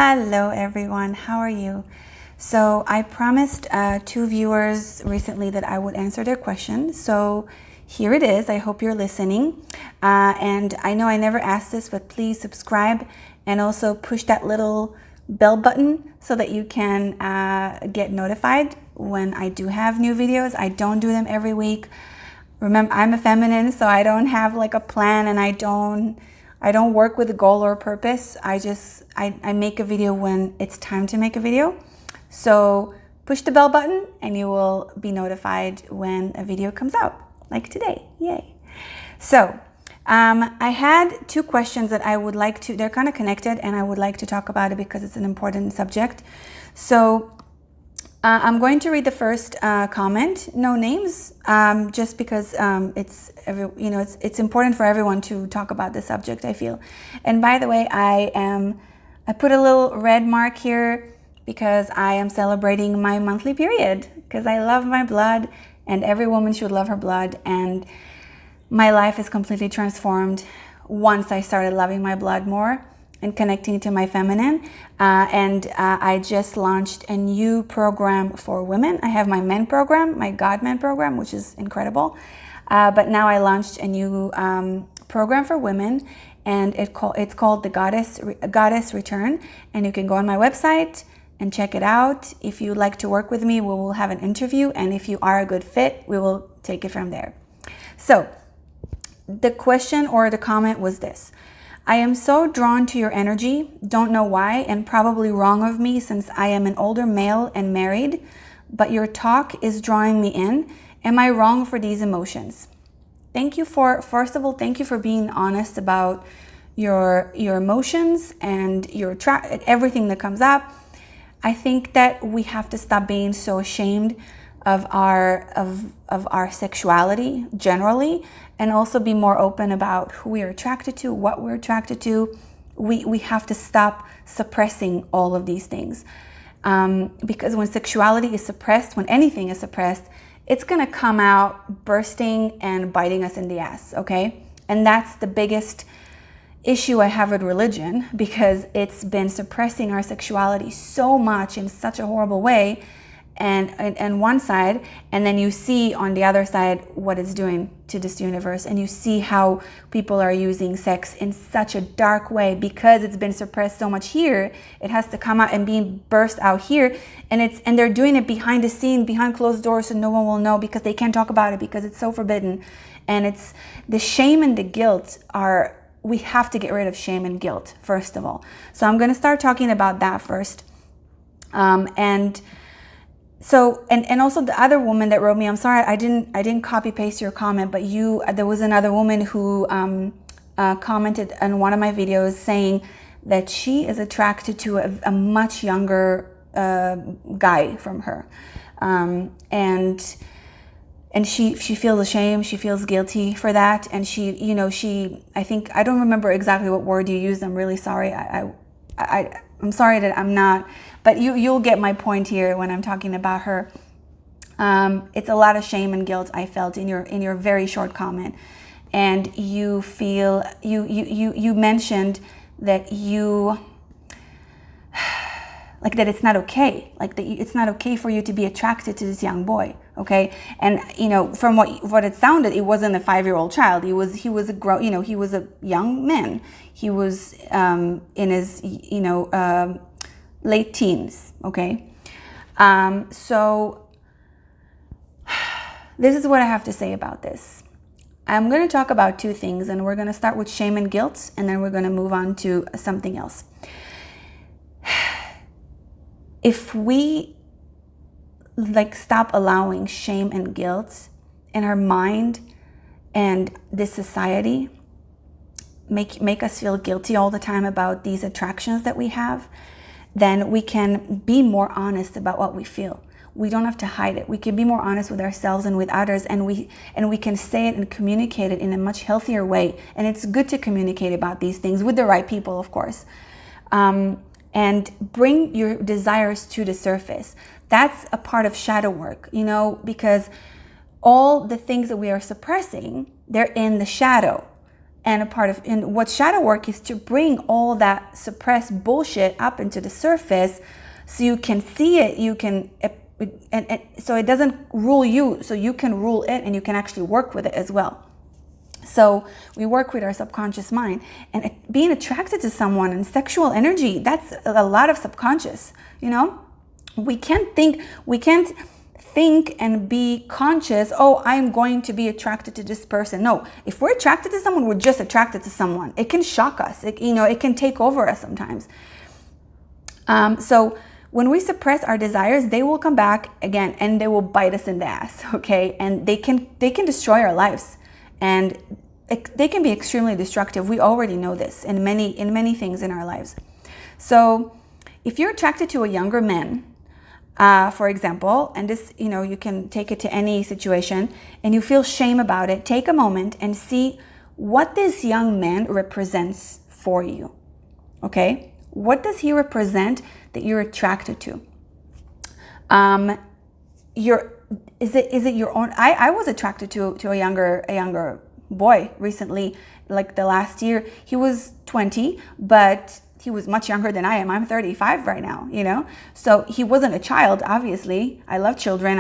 Hello everyone, how are you? So I promised two viewers recently that I would answer their question. So here it is. I hope you're listening. And I know I never asked this, but please subscribe and also push that little bell button so that you can get notified when I do have new videos. I don't do them every week. Remember, I'm a feminine, so I don't have like a plan, and I don't work with a goal or a purpose. I make a video when it's time to make a video. So push the bell button and you will be notified when a video comes out, like today. Yay. So I had two questions that I would like to, they're kind of connected, and I would like to talk about it because it's an important subject. So I'm going to read the first comment, no names, just because it's important for everyone to talk about this subject, I feel. And by the way, I put a little red mark here because I am celebrating my monthly period, because I love my blood, and every woman should love her blood. And my life is completely transformed once I started loving my blood more and connecting to my feminine. I just launched a new program for women. I have my men program, my God Men program, which is incredible. But now I launched a new program for women, and it's called the Goddess Return. And you can go on my website and check it out. If you'd like to work with me, we will have an interview. And if you are a good fit, we will take it from there. So the question or the comment was this: I am so drawn to your energy, don't know why, and probably wrong of me since I am an older male and married, but your talk is drawing me in. Am I wrong for these emotions? First of all, thank you for being honest about your emotions and everything that comes up. I think that we have to stop being so ashamed of our sexuality generally, and also be more open about who we are attracted to, what we're attracted to. We have to stop suppressing all of these things, because when sexuality is suppressed, when anything is suppressed, it's gonna come out bursting and biting us in the ass, okay? And that's the biggest issue I have with religion, because it's been suppressing our sexuality so much in such a horrible way, and one side, and then you see on the other side what it's doing to this universe, and you see how people are using sex in such a dark way because it's been suppressed so much here. It has to come out and being burst out here, and they're doing it behind the scene, behind closed doors, so no one will know, because they can't talk about it because it's so forbidden. And it's the shame and the guilt we have to get rid of shame and guilt first of all. So I'm going to start talking about that first. So also the other woman that wrote me, I'm sorry, I didn't copy paste your comment, but there was another woman who commented on one of my videos saying that she is attracted to a much younger guy from her, and she feels ashamed, she feels guilty for that, and I think, I don't remember exactly what word you used. I'm really sorry. I'm sorry that I'm not, but you'll get my point here when I'm talking about her. It's a lot of shame and guilt I felt in your very short comment, and you mentioned that that it's not okay, it's not okay for you to be attracted to this young boy, okay? And from what it sounded, it wasn't a 5-year-old child. He was a young man. He was in his late teens, okay? So this is what I have to say about this. I'm going to talk about two things, and we're going to start with shame and guilt, and then we're going to move on to something else. If we stop allowing shame and guilt in our mind and this society make us feel guilty all the time about these attractions that we have, then we can be more honest about what we feel. We don't have to hide it. We can be more honest with ourselves and with others, and we can say it and communicate it in a much healthier way. And it's good to communicate about these things with the right people, of course. And bring your desires to the surface. That's a part of shadow work, because all the things that we are suppressing, they're in the shadow. And a part of in what shadow work is to bring all that suppressed bullshit up into the surface so you can see it, you can, and so it doesn't rule you, so you can rule it and you can actually work with it as well. So we work with our subconscious mind, and being attracted to someone and sexual energy, that's a lot of subconscious, you know? We can't think and be conscious, oh, I'm going to be attracted to this person. No, if we're attracted to someone, we're just attracted to someone. It can shock us. It can take over us sometimes. So when we suppress our desires, they will come back again and they will bite us in the ass, okay? And they can destroy our lives. And they can be extremely destructive. We already know this in many things in our lives. So if you're attracted to a younger man, for example, and this, you can take it to any situation, and you feel shame about it, take a moment and see what this young man represents for you, okay? What does he represent that you're attracted to? Is it your own? I was attracted to a younger boy recently, like the last year. He was 20, but he was much younger than I am. I'm 35 right now, So he wasn't a child, obviously. I love children.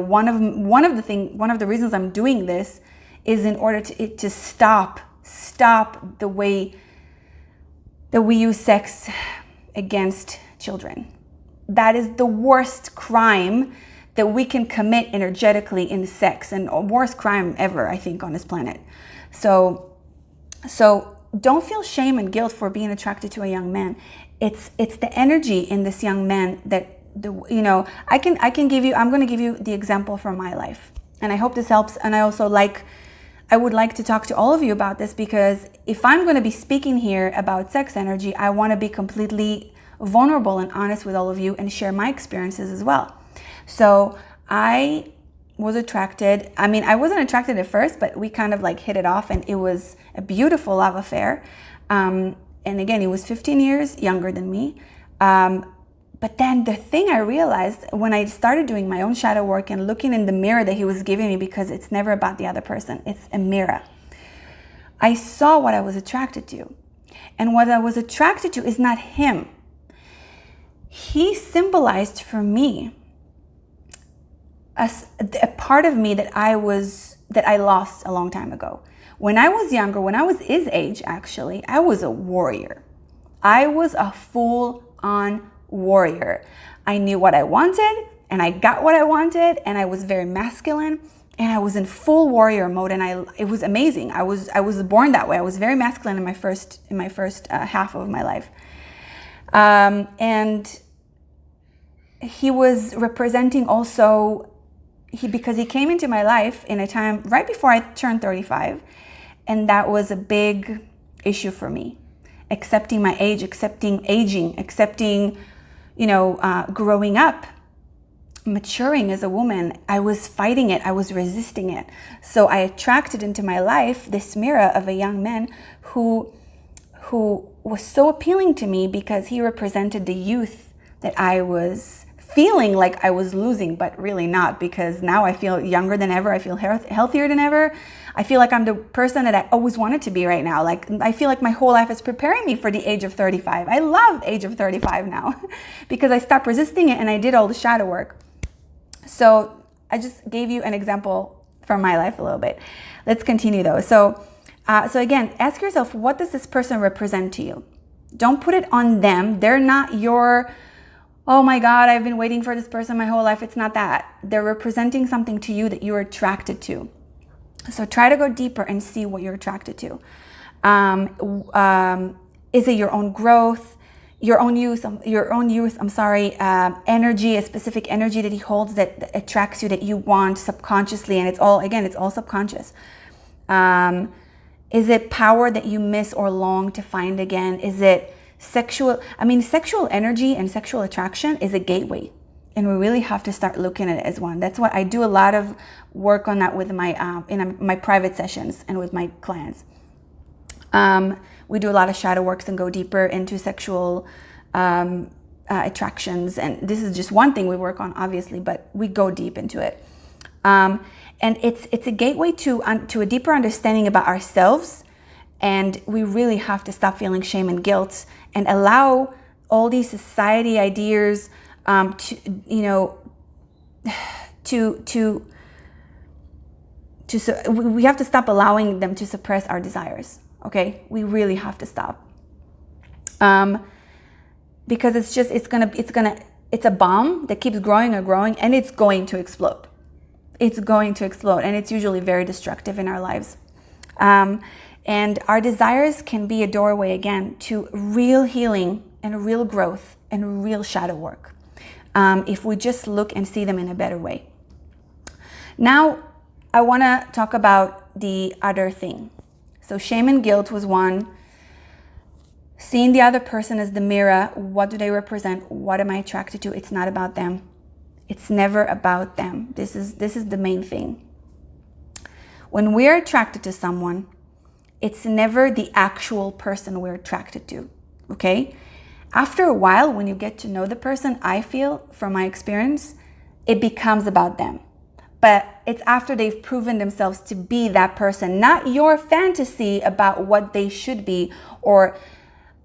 One of the reasons I'm doing this is in order to stop the way that we use sex against children. That is the worst crime that we can commit energetically in sex, and worst crime ever, I think, on this planet. So don't feel shame and guilt for being attracted to a young man. It's the energy in this young man that I'm going to give you the example from my life, and I hope this helps. And I would like to talk to all of you about this, because if I'm going to be speaking here about sex energy, I want to be completely vulnerable and honest with all of you and share my experiences as well. So I was attracted. I wasn't attracted at first, but we kind of hit it off, and it was a beautiful love affair. And again, he was 15 years younger than me. But then the thing I realized when I started doing my own shadow work and looking in the mirror that he was giving me, because it's never about the other person, it's a mirror, I saw what I was attracted to. And what I was attracted to is not him. He symbolized for me a part of me that I lost a long time ago. When I was younger, when I was his age, actually, I was a warrior. I was a full-on warrior. I knew what I wanted, and I got what I wanted, and I was very masculine, and I was in full warrior mode, and it was amazing. I was born that way. I was very masculine in my first half of my life, and he was representing also. Because he came into my life in a time right before I turned 35, and that was a big issue for me. Accepting my age, accepting aging, accepting, growing up, maturing as a woman. I was fighting it. I was resisting it. So I attracted into my life this mirror of a young man who was so appealing to me, because he represented the youth that I was feeling like I was losing, but really not, because now I feel younger than ever. I feel healthier than ever. I feel like I'm the person that I always wanted to be right now. I feel like my whole life is preparing me for the age of 35. I love age of 35 now because I stopped resisting it and I did all the shadow work. So I just gave you an example from my life a little bit. Let's continue though. So again, ask yourself, what does this person represent to you? Don't put it on them. They're not your, oh my God, I've been waiting for this person my whole life. It's not that. They're representing something to you that you're attracted to. So try to go deeper and see what you're attracted to. Is it your own growth, your own youth, energy, a specific energy that he holds that attracts you, that you want subconsciously, and it's all subconscious. Is it power that you miss or long to find again? Is it sexual energy and sexual attraction is a gateway, and we really have to start looking at it as one. That's what I do a lot of work on that with my in my private sessions and with my clients. We do a lot of shadow works and go deeper into sexual attractions, and this is just one thing we work on, obviously, but we go deep into it. And it's a gateway to a deeper understanding about ourselves And we really have to stop feeling shame and guilt and allow all these society ideas we have to stop allowing them to suppress our desires. Okay, we really have to stop, because it's a bomb that keeps growing and growing, and it's going to explode. It's going to explode, and it's usually very destructive in our lives. And our desires can be a doorway again to real healing and real growth and real shadow work, if we just look and see them in a better way. Now, I want to talk about the other thing. So shame and guilt was one. Seeing the other person as the mirror. What do they represent? What am I attracted to? It's not about them. It's never about them. This is the main thing. When we're attracted to someone, it's never the actual person we're attracted to, okay? After a while, when you get to know the person, I feel, from my experience, it becomes about them. But it's after they've proven themselves to be that person, not your fantasy about what they should be, or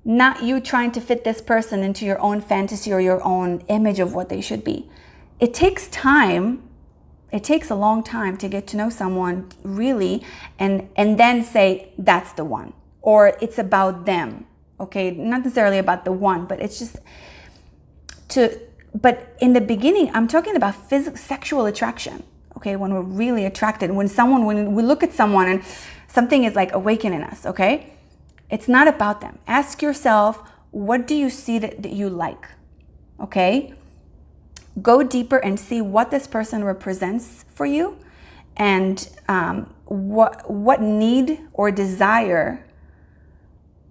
not you trying to fit this person into your own fantasy or your own image of what they should be. It takes time. It takes a long time to get to know someone really, and then say that's the one, or it's about them. Okay, not necessarily about the one, but it's just but in the beginning, I'm talking about sexual attraction. Okay, when we're really attracted, when we look at someone and something is like awakening us, okay? It's not about them. Ask yourself, what do you see that you like? Okay? Go deeper and see what this person represents for you, and what need or desire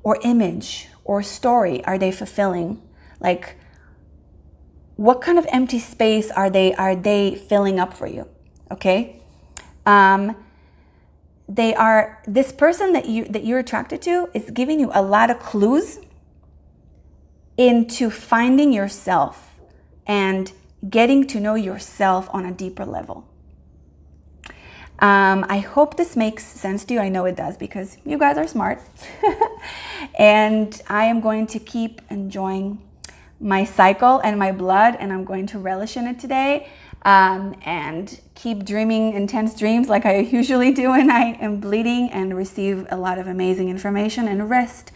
or image or story are they fulfilling? Like, what kind of empty space are they filling up for you? Okay, this person that you're attracted to is giving you a lot of clues into finding yourself and getting to know yourself on a deeper level. I hope this makes sense to you. I know it does, because you guys are smart. And I am going to keep enjoying my cycle and my blood, and I'm going to relish in it today, and keep dreaming intense dreams like I usually do when I am bleeding, and receive a lot of amazing information and rest.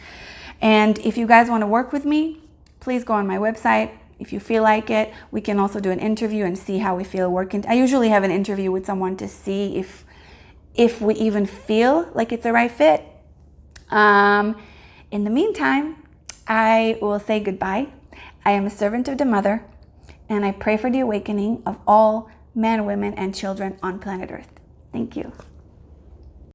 And if you guys want to work with me, please go on my website. If you feel like it, we can also do an interview and see how we feel working. I usually have an interview with someone to see if we even feel like it's the right fit. In the meantime, I will say goodbye. I am a servant of the Mother, and I pray for the awakening of all men, women, and children on planet Earth. Thank you.